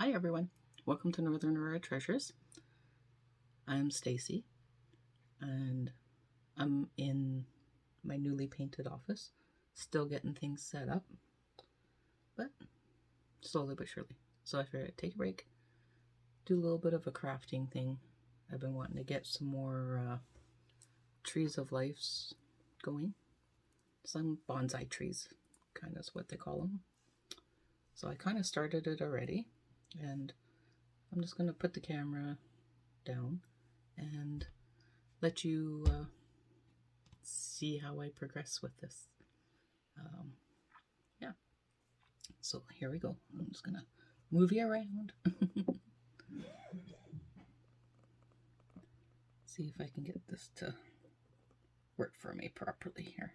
Hi everyone, welcome to Northern Aurora Treasures. I'm Stacy and I'm in my newly painted office, still getting things set up, but slowly but surely. So I figured I'd take a break, do a little bit of a crafting thing. I've been wanting to get some more trees of life going, some bonsai trees, kind of is what they call them. So I kind of started it already, and I'm just going to put the camera down and let you see how I progress with this. Yeah, so here we go. I'm just going to move you around. See if I can get this to work for me properly here.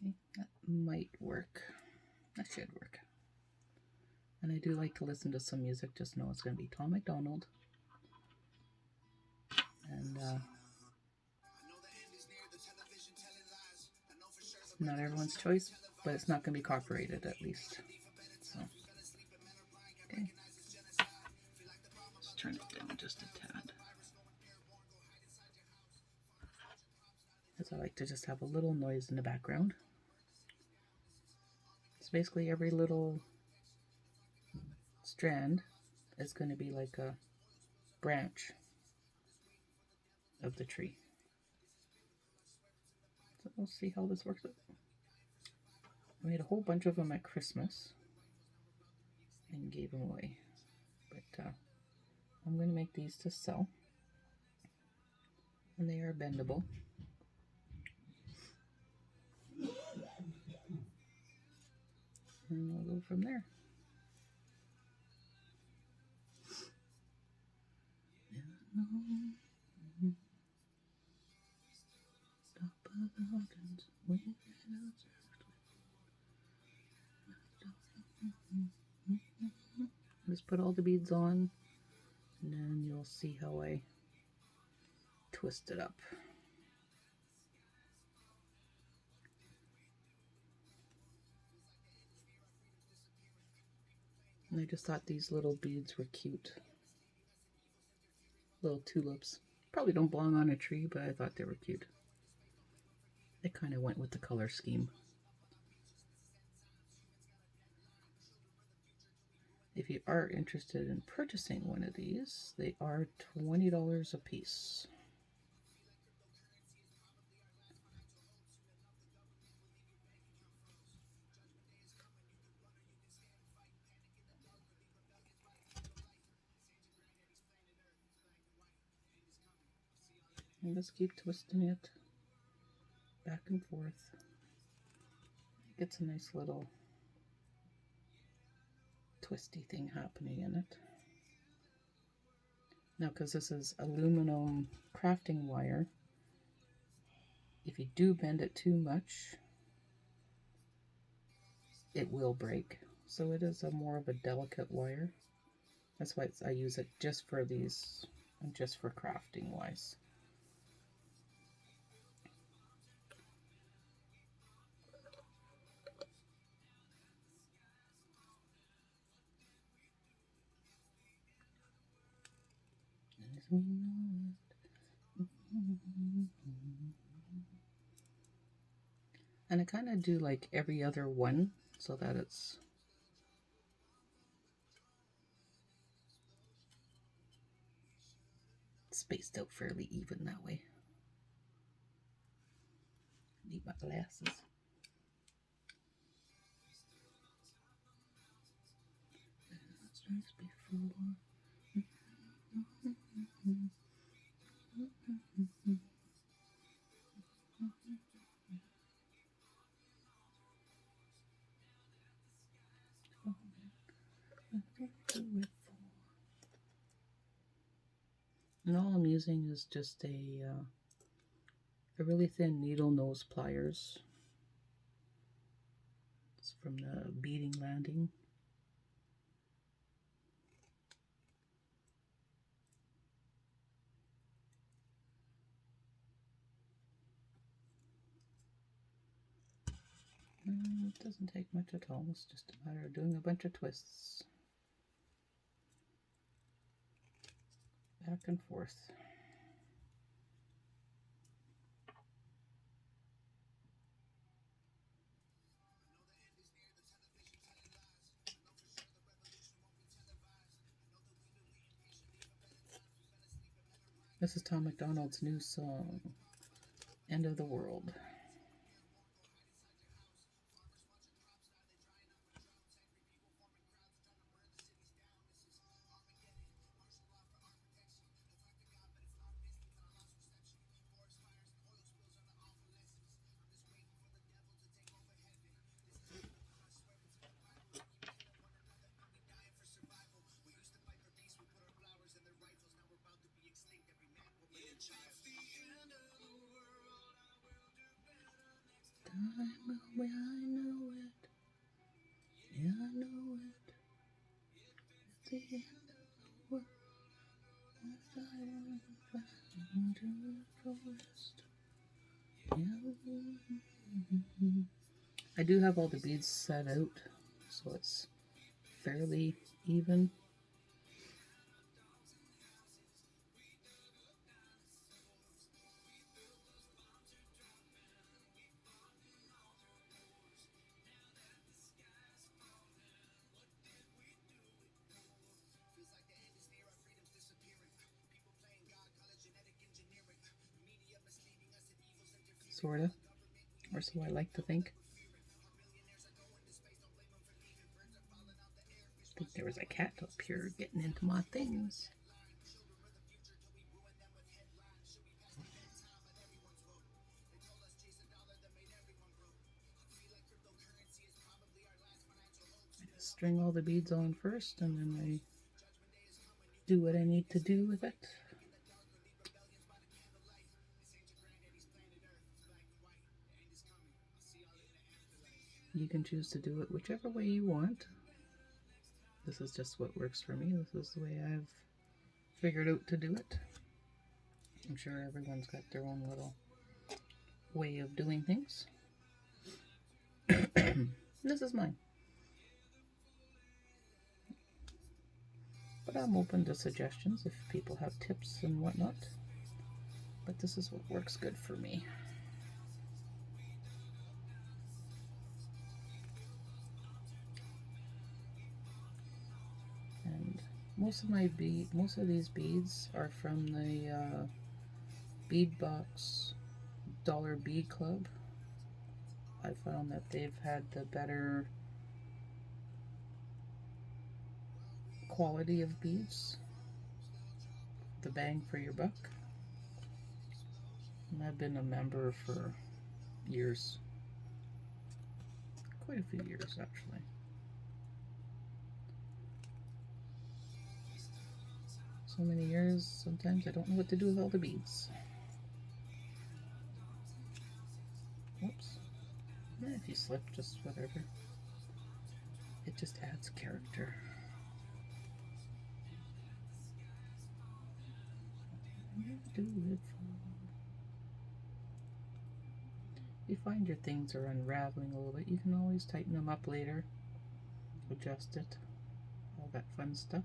Okay, that might work. That should work. And I do like to listen to some music. Just know it's going to be Tom MacDonald. And it's not everyone's choice, but it's not going to be copyrighted at least. So, okay. Let's turn it down just a tad. Because I like to just have a little noise in the background. So basically every little strand is going to be like a branch of the tree. So we'll see how this works out. I made a whole bunch of them at Christmas and gave them away. But I'm going to make these to sell. And they are bendable. And we'll go from there. Just put all the beads on, and then you'll see how I twist it up. And I just thought these little beads were cute. Little tulips. Probably don't belong on a tree, but I thought they were cute. They kind of went with the color scheme. If you are interested in purchasing one of these, they are $20 a piece. And just keep twisting it back and forth. It gets a nice little twisty thing happening in it. Now, because this is aluminum crafting wire, if you do bend it too much, it will break. So it is a more of a delicate wire. That's why I use it just for these and just for crafting wise. And I kind of do like every other one so that it's spaced out fairly even that way. Need my glasses. That's nice before. And all I'm using is just a really thin needle nose pliers. It's from the beading landing. And Doesn't take much at all. It's just a matter of doing a bunch of twists. Back and forth. This is Tom MacDonald's new song, End of the World. I know it. Yeah, I know it. It's the end of the world. I do have all the beads set out, so it's fairly even. Sorta, or so I like to think. I think there was a cat up here getting into my things. I just string all the beads on first, and then I do what I need to do with it. You can choose to do it whichever way you want. This is just what works for me. This is the way I've figured out to do it. I'm sure everyone's got their own little way of doing things. This is mine. But I'm open to suggestions if people have tips and whatnot. But this is what works good for me. And most of these beads are from the Bead Box Dollar Bead Club. I found that they've had the better quality of beads, the bang for your buck. And I've been a member for years, quite a few years actually. So many years, sometimes I don't know what to do with all the beads. Whoops. If you slip, just whatever. It just adds character. Do it for. If you find your things are unraveling a little bit, you can always tighten them up later, adjust it, all that fun stuff.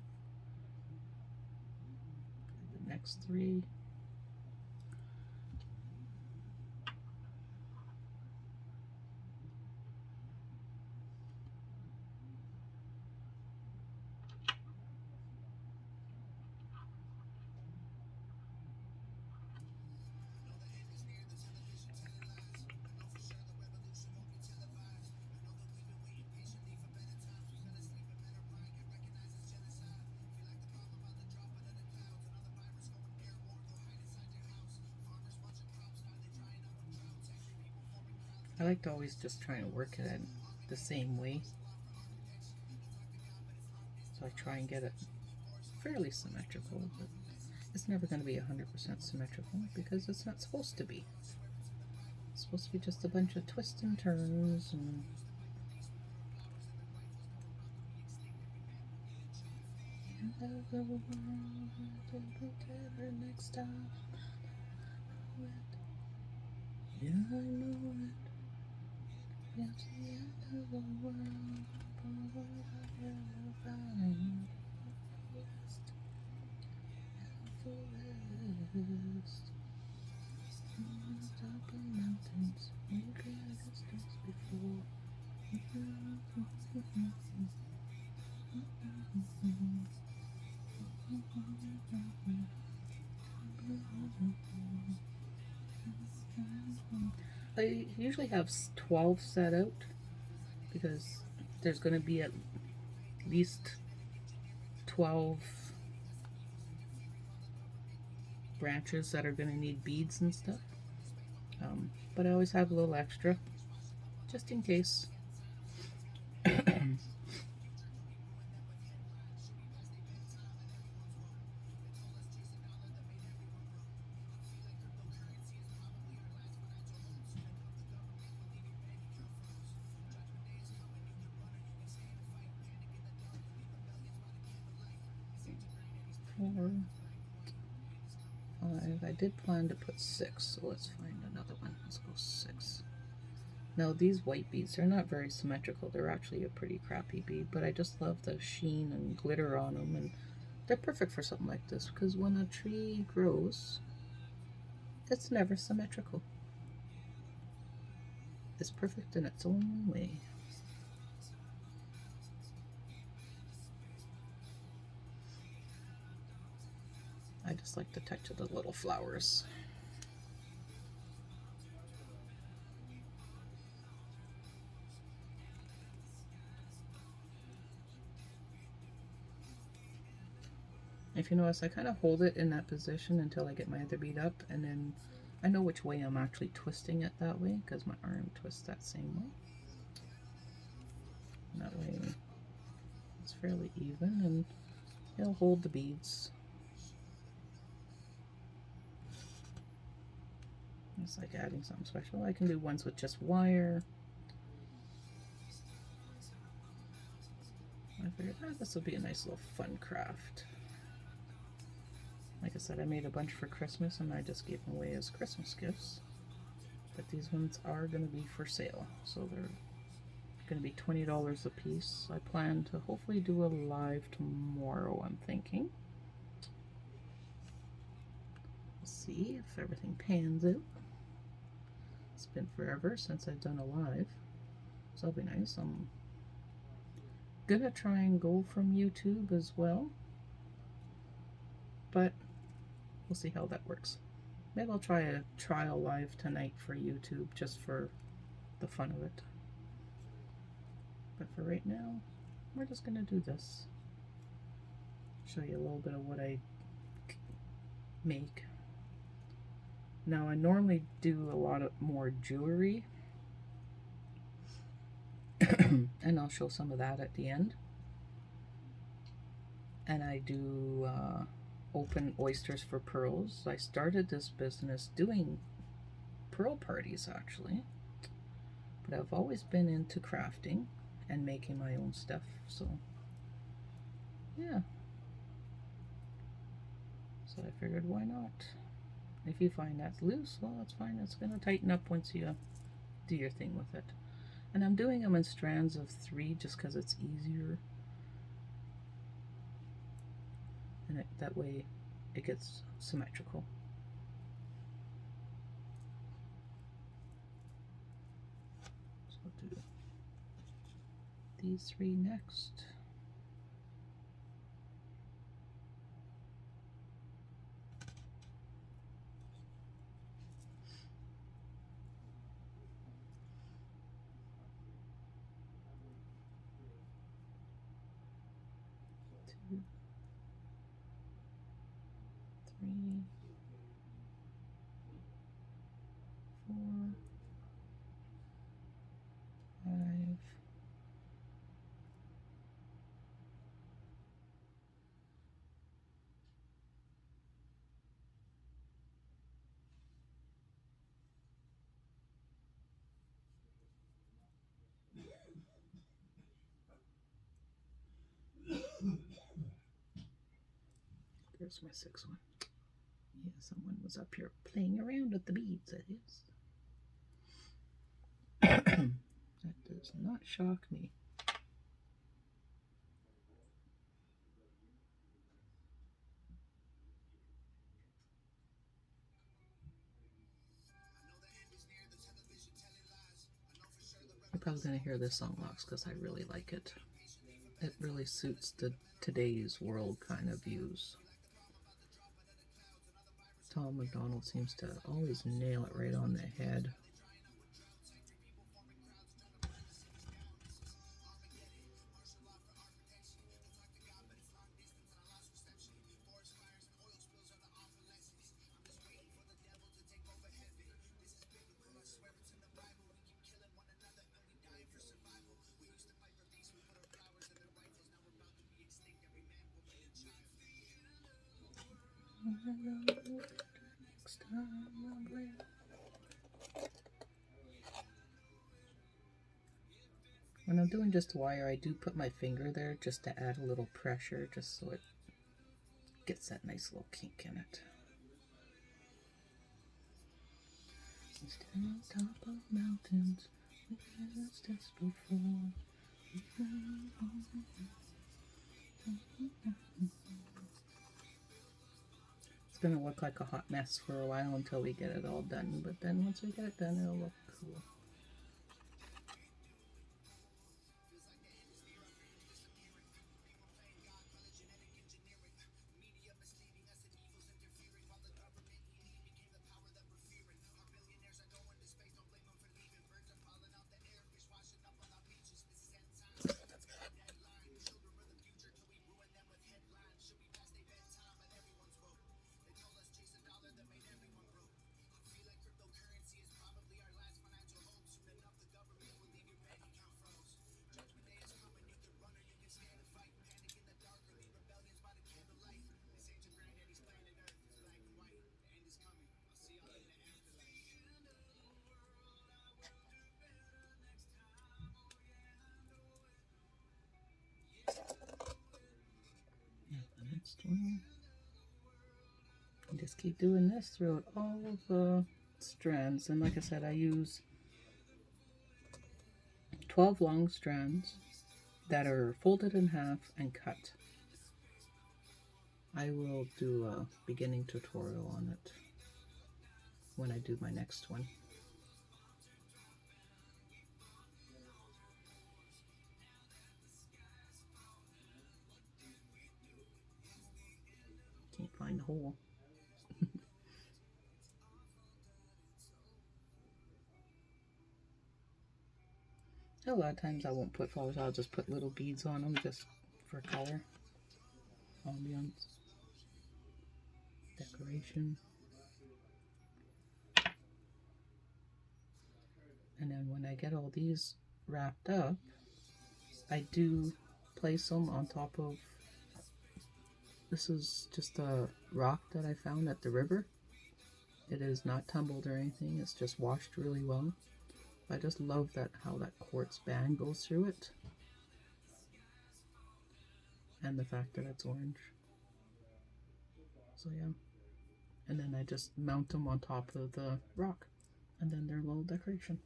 The next three. I like to always just try to work it in the same way. So I try and get it fairly symmetrical, but it's never going to be 100% symmetrical because it's not supposed to be. It's supposed to be just a bunch of twists and turns and next time. Yeah, I know it. It's the end of the world, but what I will find best and forest. Top of mountains, we got distance before. I usually have 12 set out because there's going to be at least 12 branches that are going to need beads and stuff. But I always have a little extra just in case. Four, five. I did plan to put 6, so let's find another one. Let's go 6. Now these white beads, they're not very symmetrical. They're actually a pretty crappy bead, but I just love the sheen and glitter on them, and they're perfect for something like this because when a tree grows, it's never symmetrical. It's perfect in its own way. I just like the touch of the little flowers. If you notice, I kind of hold it in that position until I get my other bead up, and then I know which way I'm actually twisting it that way because my arm twists that same way. And that way it's fairly even and it'll hold the beads. It's like adding something special. I can do ones with just wire. I figured this would be a nice little fun craft. Like I said, I made a bunch for Christmas and I just gave them away as Christmas gifts. But these ones are going to be for sale, so they're going to be $20 a piece. I plan to hopefully do a live tomorrow, I'm thinking. We'll see if everything pans out. It's been forever since I've done a live, so that'll be nice. I'm gonna try and go from YouTube as well, but we'll see how that works. Maybe I'll try a trial live tonight for YouTube just for the fun of it. But for right now, we're just gonna do this. Show you a little bit of what I make. Now I normally do a lot of more jewelry and I'll show some of that at the end. And I do open oysters for pearls. I started this business doing pearl parties actually, but I've always been into crafting and making my own stuff, so yeah. So I figured, why not? If you find that's loose, well, that's fine. It's going to tighten up once you do your thing with it. And I'm doing them in strands of 3 just because it's easier. And that way it gets symmetrical. So I'll do these 3 next. Three, 4, 5. There's my 6th one. Yeah, someone was up here playing around with the beads, that is. I not shock me. You're probably going to hear this song lots because I really like it. It really suits the today's world kind of views. Tom MacDonald seems to always nail it right on the head. When I'm doing just wire, I do put my finger there just to add a little pressure, just so it gets that nice little kink in it. Stand on top of mountains, just before. It's gonna look like a hot mess for a while until we get it all done, but then once we get it done, it'll look cool. And just keep doing this throughout all of the strands. And like I said, I use 12 long strands that are folded in half and cut. I will do a beginning tutorial on it when I do my next one. Can't find the hole. A lot of times I won't put flowers, I'll just put little beads on them just for color, ambiance, decoration. And then when I get all these wrapped up, I do place them on top of, this is just a rock that I found at the river. It is not tumbled or anything, it's just washed really well. I just love that how that quartz band goes through it. And the fact that it's orange. So yeah. And then I just mount them on top of the rock. And then they're a little decoration.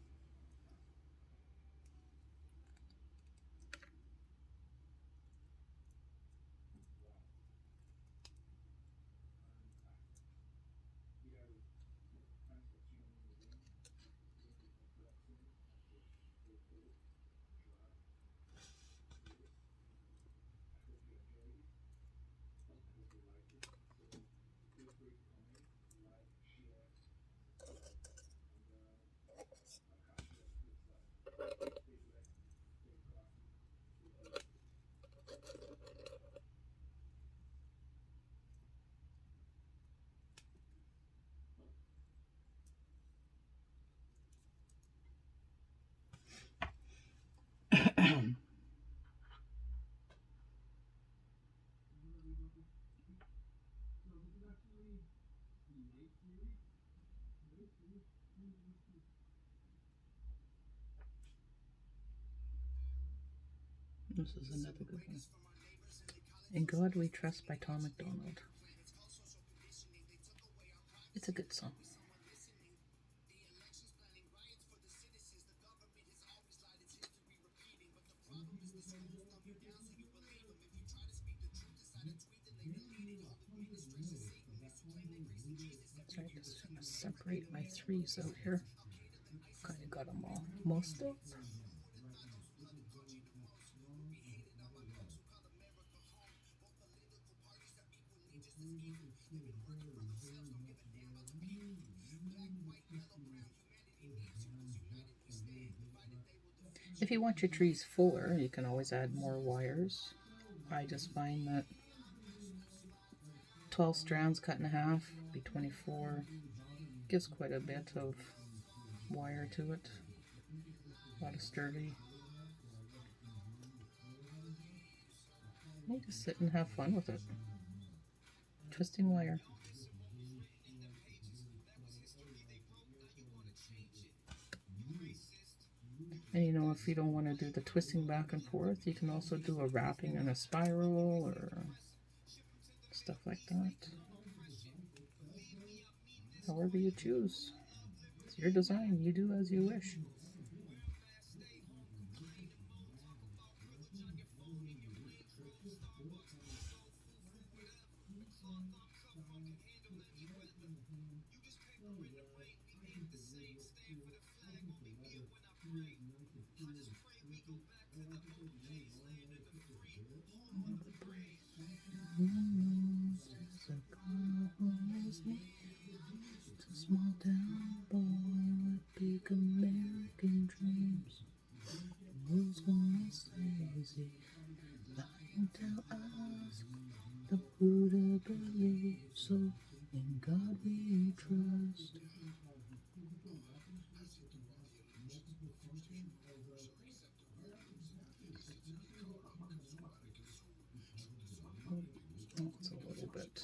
This is another good one. In God We Trust by Tom MacDonald. It's a good song. So I'm just gonna separate my threes out here. Kind of got them all most up. If you want your trees fuller, you can always add more wires. I just find that 12 strands cut in half, be 24, gives quite a bit of wire to it. A lot of sturdy. You just sit and have fun with it. Twisting wire. And you know, if you don't want to do the twisting back and forth, you can also do a wrapping and a spiral or stuff like that. However you choose. It's your design. You do as you wish. Small town boy with big American dreams. Who's gonna save you? Lying tell us the Buddha believe so. In God we trust. Oh, it's a little bit.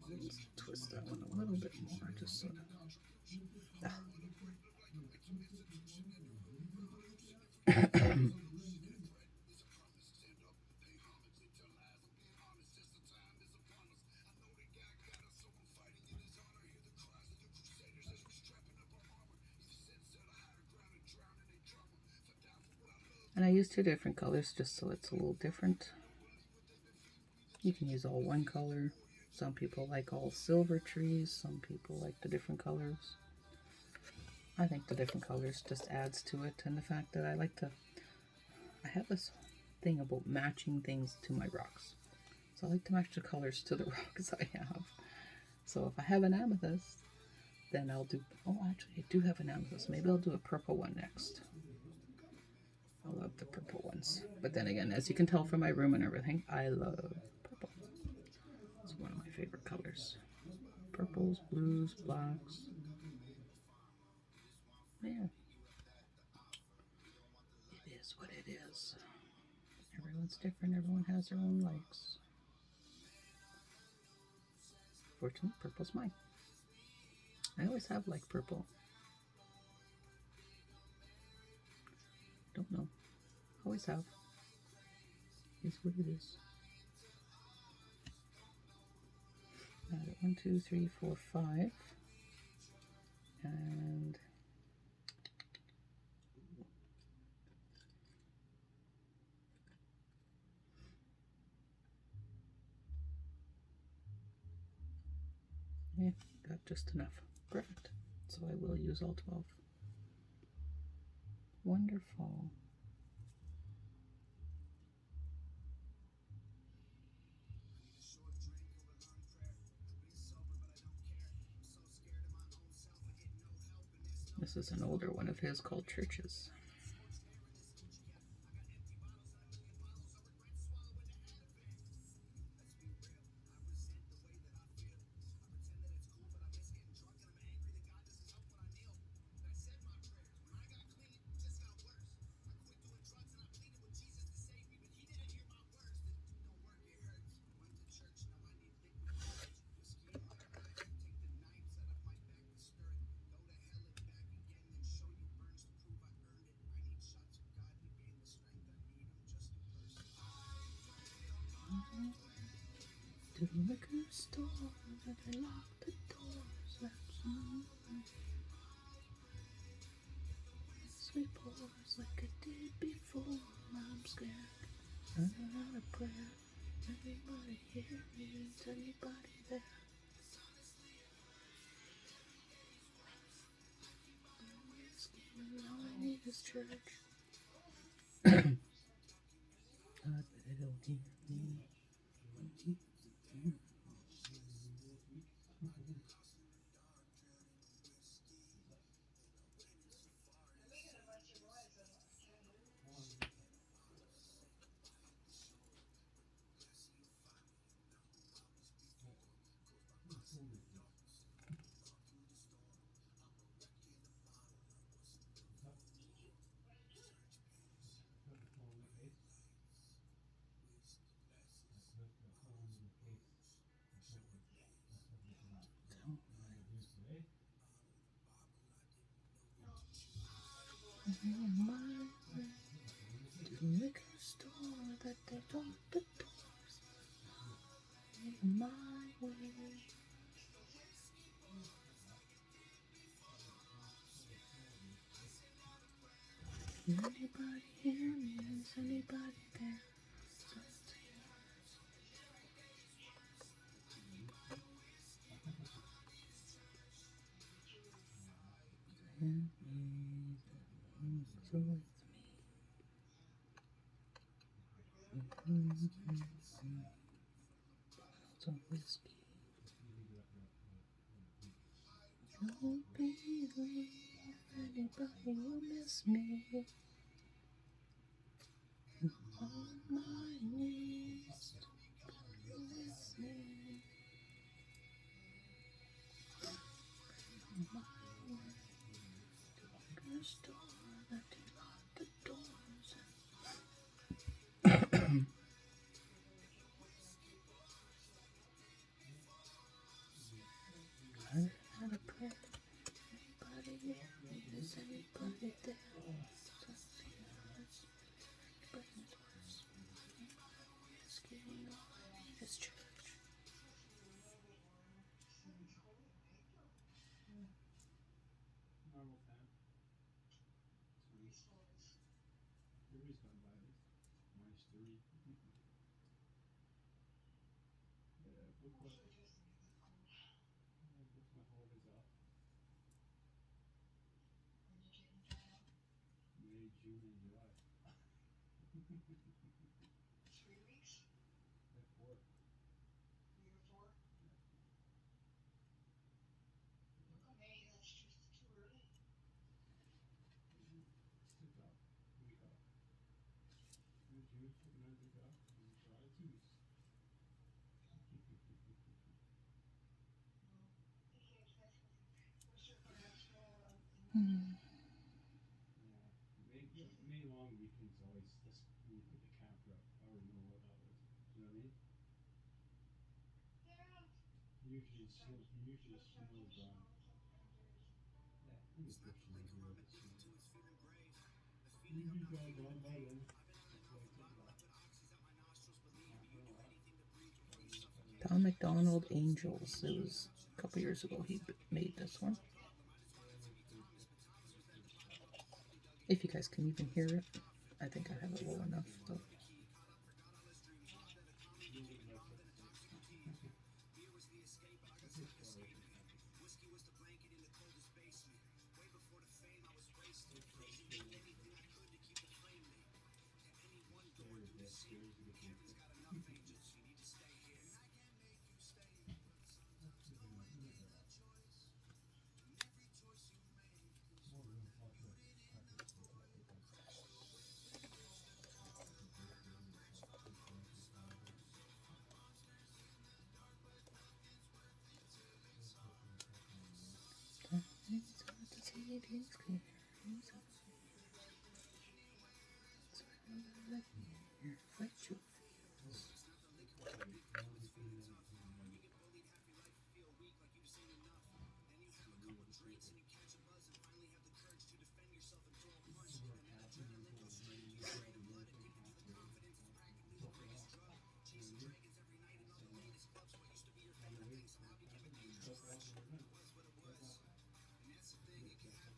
Let's twist that one a little bit more, just so. And I use two different colors just so it's a little different. You can use all one color. Some people like all silver trees. Some people like the different colors. I think the different colors just adds to it, and the fact that I have this thing about matching things to my rocks. So I like to match the colors to the rocks I have. So if I have an amethyst, then I'll do, oh actually I do have an amethyst. Maybe I'll do a purple one next. I love the purple ones. But then again, as you can tell from my room and everything, I love purple. It's one of my favorite colors. Purples, blues, blacks. Yeah. It is what it is. Everyone's different. Everyone has their own likes. Fortunately, purple's mine. I always have liked purple. Don't know. Always have. Is what it is. Add it 1, 2, 3, 4, 5. And yeah, got just enough. Perfect. So I will use all 12. Wonderful. This is an older one of his called Churches. To the liquor store, and I locked the doors. That's so me pours like it did before. I'm scared, running out of prayer. Anybody hear me? Is anybody there? All I need is church. God, they don't hear me. On my way to the liquor store that they don't the doors. On my way. Anybody hear me? Is anybody there? Some whiskey. Don't believe anybody will miss me. On my knees, miss me. On my way to the store that they lock the doors. I had a prayer. Anybody? Is anybody there? It's church. Normal time. Everybody's gone by this. -3. Yeah, book my holidays off. May, June, and July. 3 weeks? Yeah, 4. Year 4? Yeah. Book of May, that's just too early. Took off. A week off. And June, took another week off. And July, 2 weeks. No, you can't expect something. What's your plans for Yeah. May long weekends always, that's when you put the camper up. I already know what that was. Do you know what I mean? Yeah. Usually Start snows getting gone. snow sometime there's Yeah, maybe a dip snow here over the snow. Usually gone by then. That's why I took it off. Camper a lot. Don McDonald Angels. It was a couple years ago he made this one. Yeah, it was pretty good. It was good stuff. If you guys can even hear it. I think I have it low enough though. Nobody likes that stuff. That's his story from country. That's stairs, yeah, stairs to get deeper. That's good enough. You get that. More room, watch your carpet space up with that. Put the dirt in and stuff. Big branches down there. Little cushion and stuff on the roof. It's hard to see it is clear. It's hard to see it. Fight your Oh, okay. Now between them and the real the paper. You got captain, you go over here, you look at it, you look at halfway, you took it off. You know what I mean? Sand it. On the way from the cabin, you took it off and we're done. That's all. That's a big step up.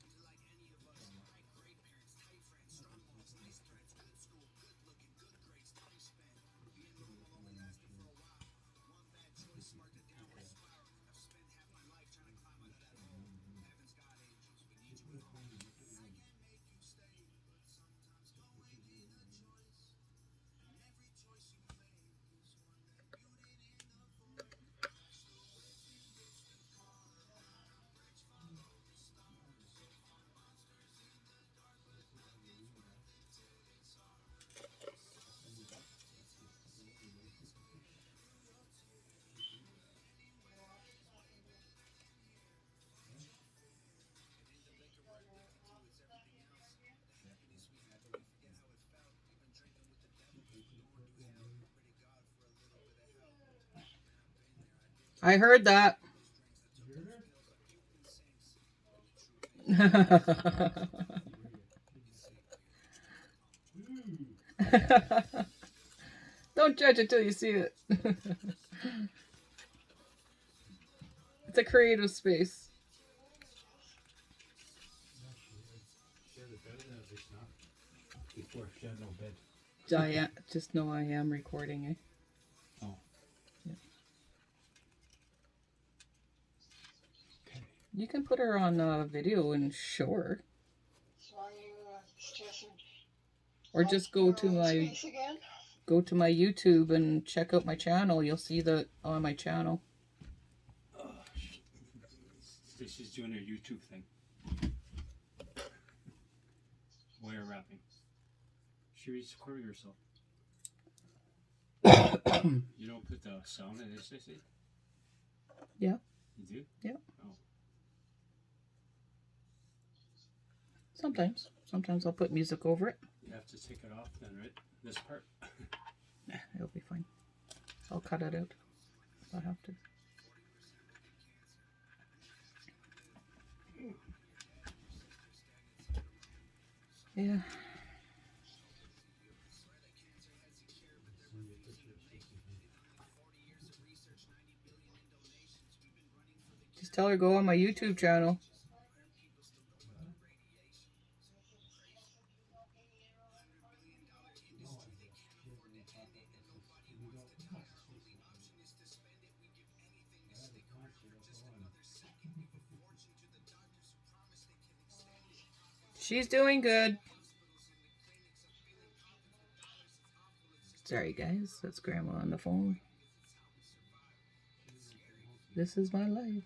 I heard that. You hear that? Don't judge it till you see it. It's a creative space. Yeah, she would. She had a bed in at least now. Before she had no bed. Just know I am recording, eh? Oh. Yeah. Okay. You can put her on video and show her. So are you stressing? Or just go to my Again? go to my YouTube and check out my channel. You'll see that on my channel. She's doing her YouTube thing. Wire wrapping. She recorded herself. You don't put the sound in this, Stacy? Yeah. You do? Yeah. Oh. Sometimes I'll put music over it. You have to take it off then, right? This part? Yeah, it'll be fine. I'll cut it out if I have to. Yeah. Just tell her go on my YouTube channel. She's doing good. Sorry, guys. That's Grandma on the phone. This is my life.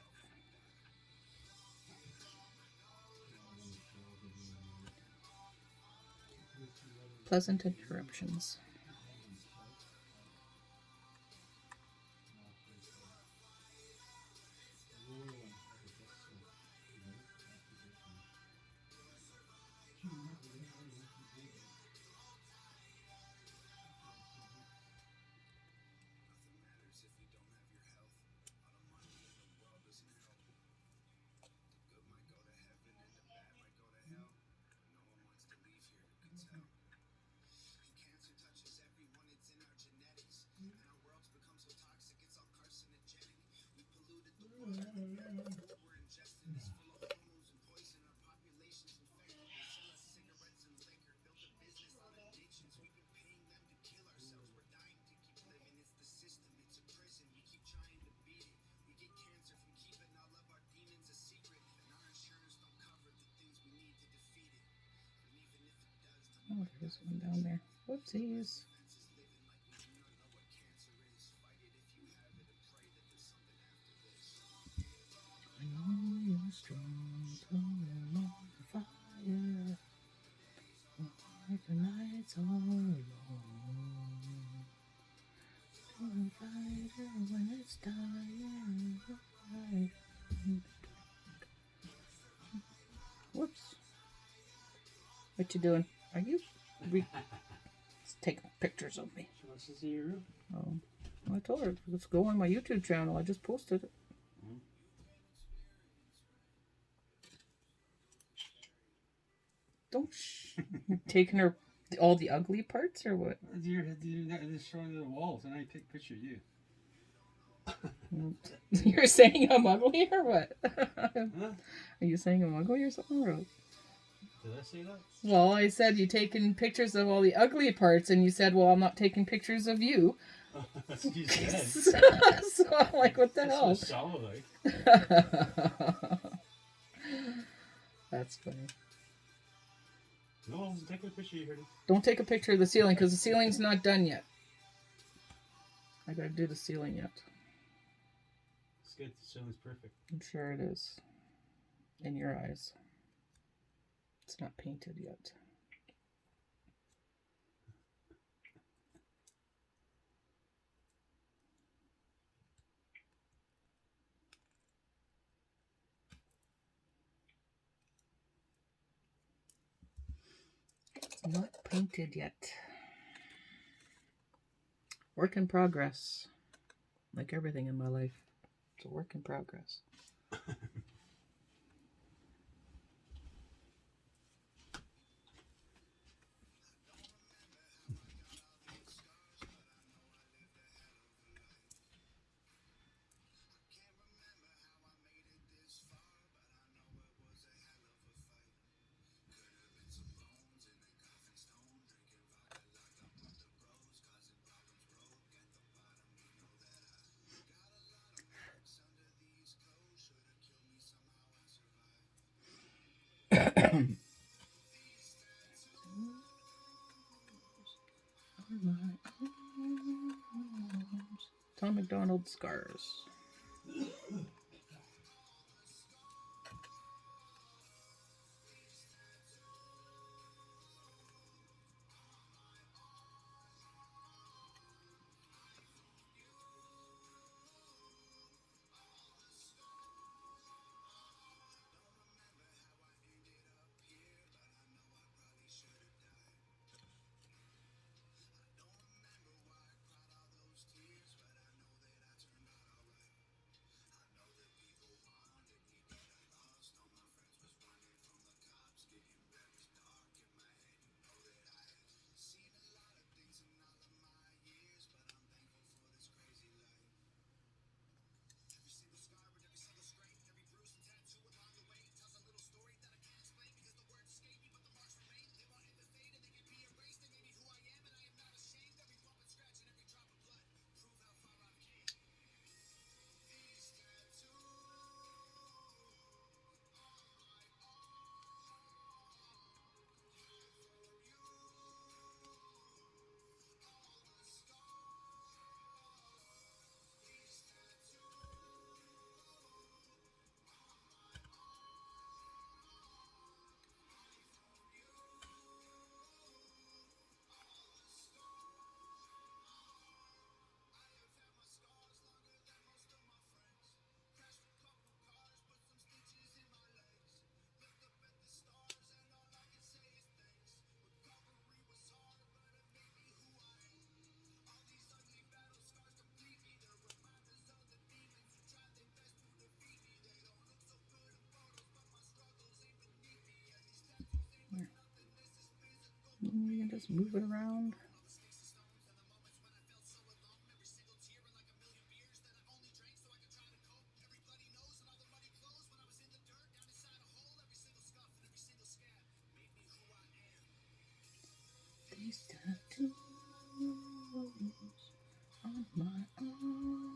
Pleasant interruptions. Oh, there's one down there. Whoopsies. I know you're strong, come on fire. Like the nights all alone. Don't fight her when it's dying. Whoops. What you doing? Are you taking pictures of me? She wants to see your room. Oh, I told her let's go on my YouTube channel. I just posted it. Don't taking her all the ugly parts or what? You're just showing the walls, and I take a picture of you. You're saying I'm ugly or what? Huh? Are you saying I'm ugly or something? Or... Did I say that? Well, I said you taking pictures of all the ugly parts, and you said, "Well, I'm not taking pictures of you." That's what you said. So I'm like, what the hell? That's what it sounded like. That's funny. No, take a picture. You heard it. Don't take a picture of the ceiling because the ceiling's not done yet. I gotta do the ceiling yet. It's good. The ceiling's perfect. I'm sure it is. In your eyes. It's not painted yet. It's not painted yet. Work in progress. Like everything in my life. It's a work in progress. Tom McDonald scars. You can just move it around. These tattoos on my arm.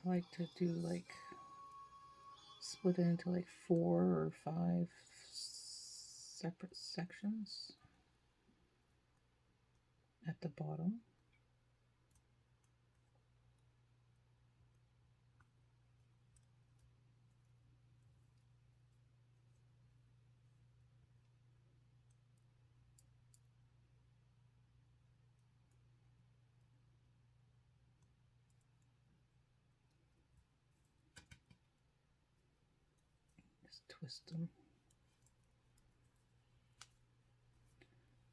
I like to do like split it into like 4 or 5 separate sections at the bottom. Just twist them.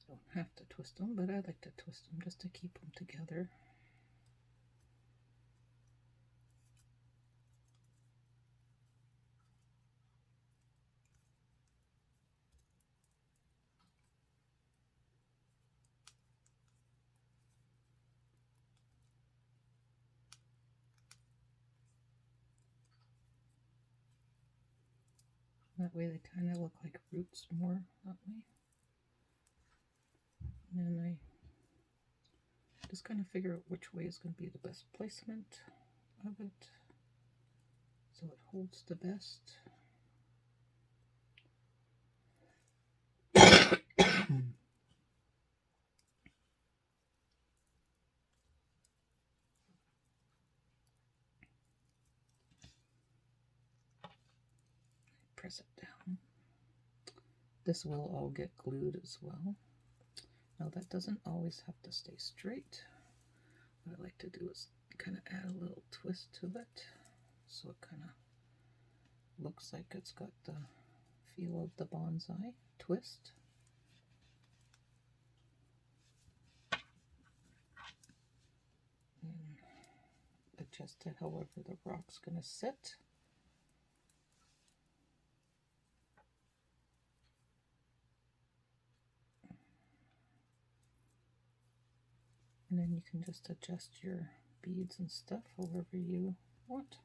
Don't have to twist them, but I like to twist them just to keep them together. That way they kind of look like roots more that way. And then I just kind of figure out which way is going to be the best placement of it so it holds the best. press it down. This will all get glued as well. Now that doesn't always have to stay straight. What I like to do is kind of add a little twist to it, so it kind of looks like it's got the feel of the bonsai twist. And adjust it however the rock's going to sit. And then you can just adjust your beads and stuff however you want.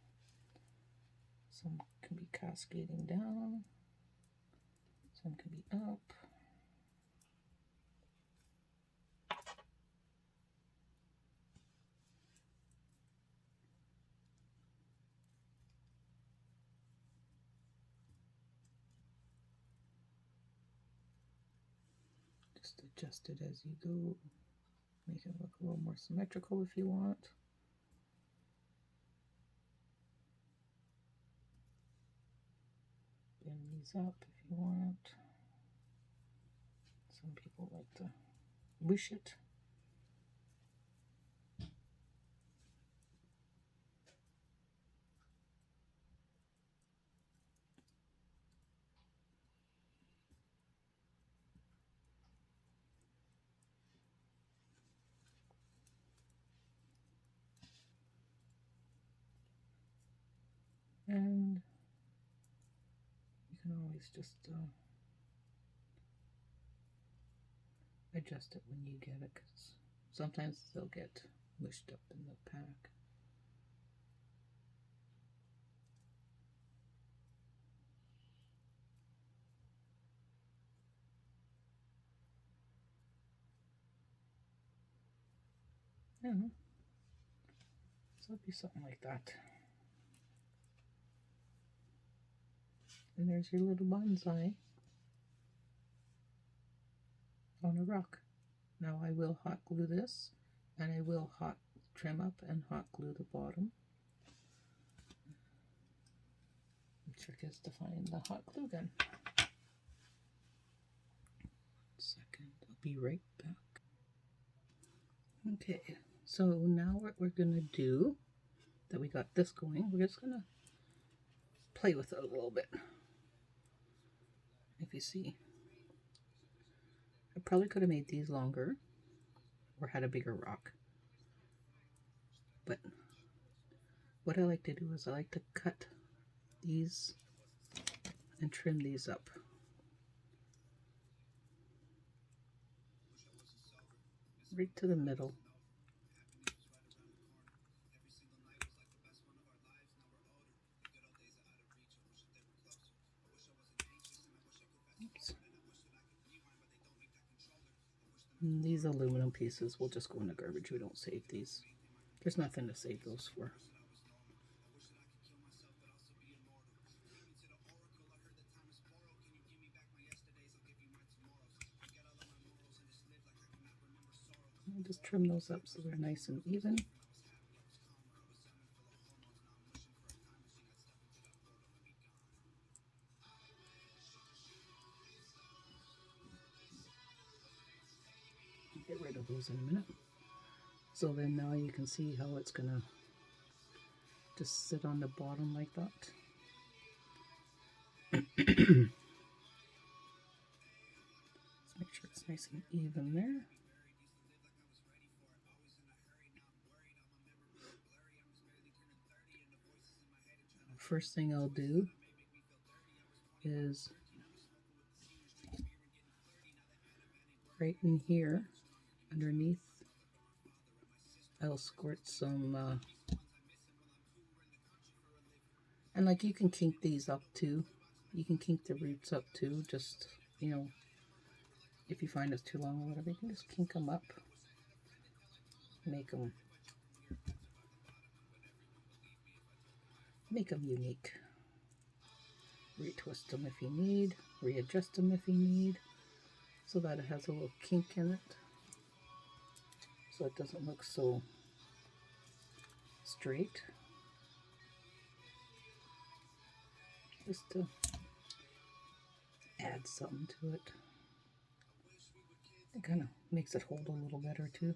Some can be cascading down, some can be up. Just adjust it as you go. Make it look a little more symmetrical if you want. Bend these up if you want. Some people like to wish it. And you can always just adjust it when you get it, because sometimes they'll get mushed up in the pack. Yeah. So it'd be something like that. And there's your little bonsai on a rock. Now I will hot glue this, and I will hot trim up and hot glue the bottom. The trick is to find the hot glue gun. 1 second, I'll be right back. Okay, so now what we're gonna do, that we got this going, we're just gonna play with it a little bit. If you see, I probably could have made these longer or had a bigger rock, but what I like to do is I like to cut these and trim these up. Right to the middle. Oops. And these aluminum pieces will just go in the garbage. We don't save these. There's nothing to save those for. I'll just trim those up so they're nice and even. Get rid of those in a minute. So then now you can see how it's gonna just sit on the bottom like that. Let's make sure it's nice and even there. First thing I'll do is right in here underneath, I'll squirt some and like you can kink these up too. You can kink the roots up too, just, you know, if you find it's too long or whatever, you can just kink them up, make them unique. Retwist them if you need, readjust them if you need, so that it has a little kink in it, so it doesn't look so straight. Just to add something to it. It kind of makes it hold a little better too.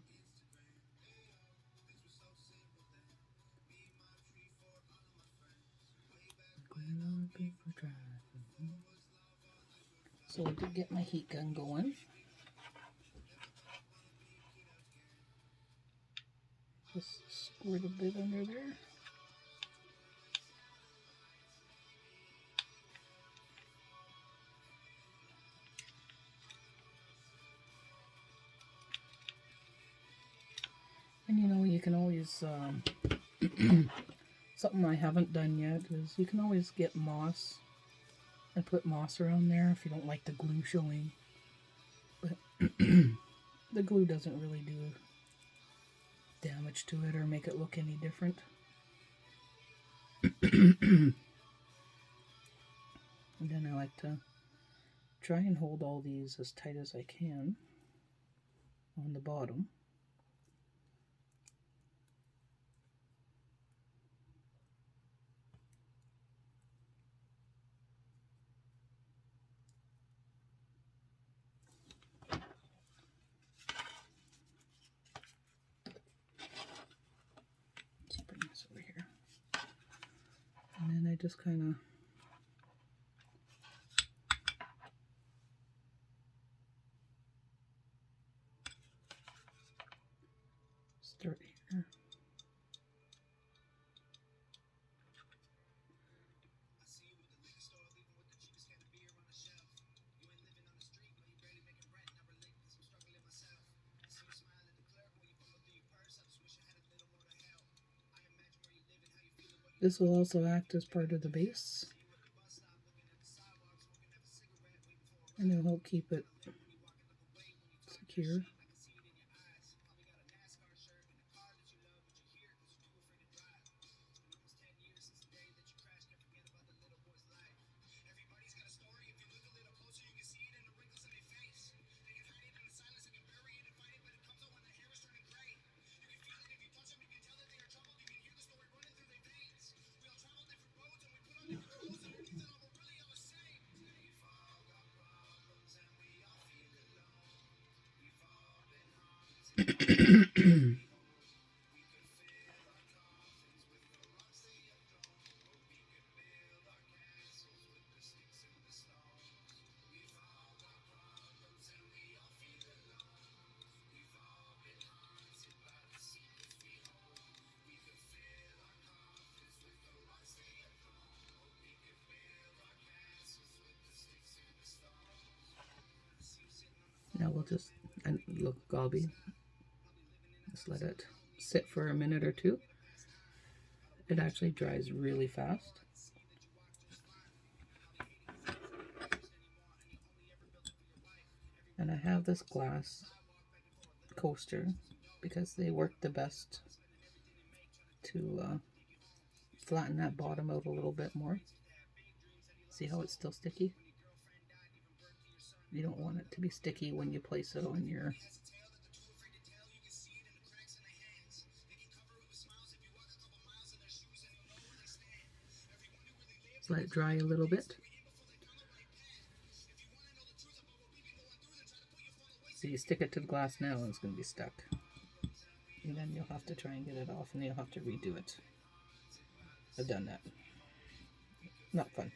So I did get my heat gun going. Just squirt a bit under there. And you know, you can always, something I haven't done yet is you can always get moss and put moss around there if you don't like the glue showing. But the glue doesn't really do damage to it or make it look any different. And then I like to try and hold all these as tight as I can on the bottom. Let's bring this over here. And then I just kind of start here. This will also act as part of the base, and it'll help keep it secure. Now we'll just, and look, Gobby, just let it sit for a minute or two. It actually dries really fast. And I have this glass coaster because they work the best to flatten that bottom out a little bit more. See how it's still sticky? You don't want it to be sticky when you place it on your let it dry a little bit. So you stick it to the glass now and it's going to be stuck. And then you'll have to try and get it off and you'll have to redo it. I've done that. Not fun.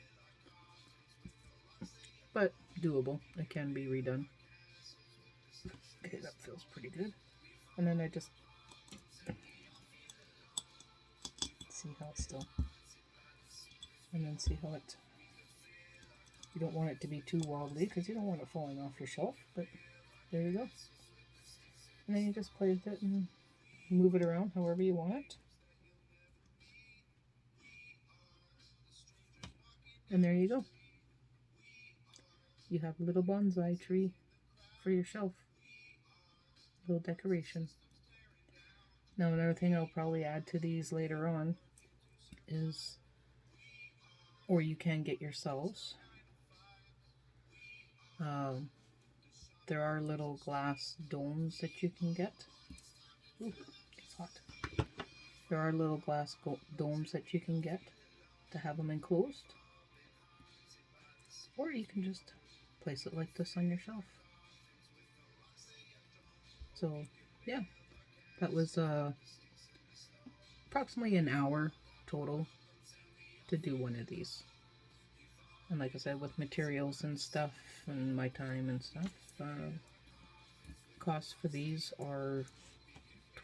But doable. It can be redone. Okay, that feels pretty good. And then I just see how it's still, and then see how it, you don't want it to be too wobbly because you don't want it falling off your shelf, but there you go. And then you just play with it and move it around however you want it. And there you go. You have a little bonsai tree for your shelf. Little decoration. Now another thing I'll probably add to these later on is, or you can get yourselves, there are little glass domes that you can get. Ooh, it's hot. There are little glass domes that you can get to have them enclosed. Or you can just place it like this on your shelf. So yeah, that was approximately an hour total to do one of these. And like I said, with materials and stuff and my time and stuff, costs for these are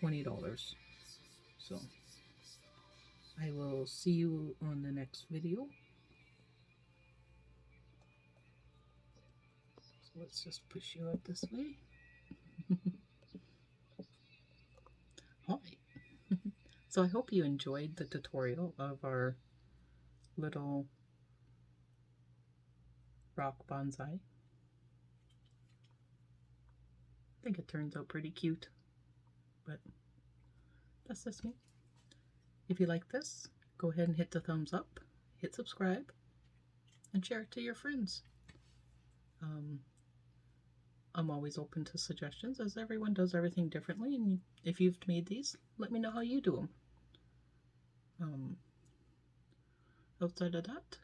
$20. So I will see you on the next video. So let's just push you up this way. Hi. So I hope you enjoyed the tutorial of our little rock bonsai. I think it turns out pretty cute, but that's just me. If you like this, go ahead and hit the thumbs up, hit subscribe, and share it to your friends. I'm always open to suggestions, as everyone does everything differently, and if you've made these, let me know how you do them. Outside of that,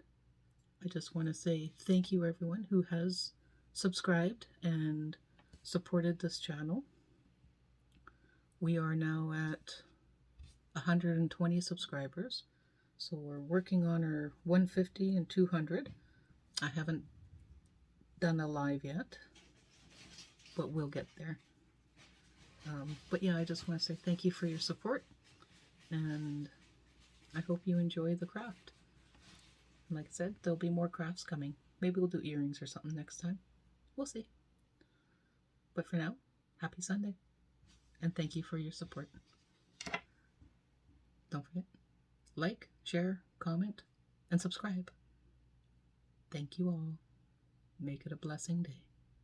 I just want to say thank you everyone who has subscribed and supported this channel. We are now at 120 subscribers, so we're working on our 150 and 200. I haven't done a live yet, but we'll get there. But yeah, I just want to say thank you for your support, and I hope you enjoy the craft. And like I said, there'll be more crafts coming. Maybe we'll do earrings or something next time. We'll see. But for now, happy Sunday, and thank you for your support. Don't forget, like, share, comment, and subscribe. Thank you all. Make it a blessing day.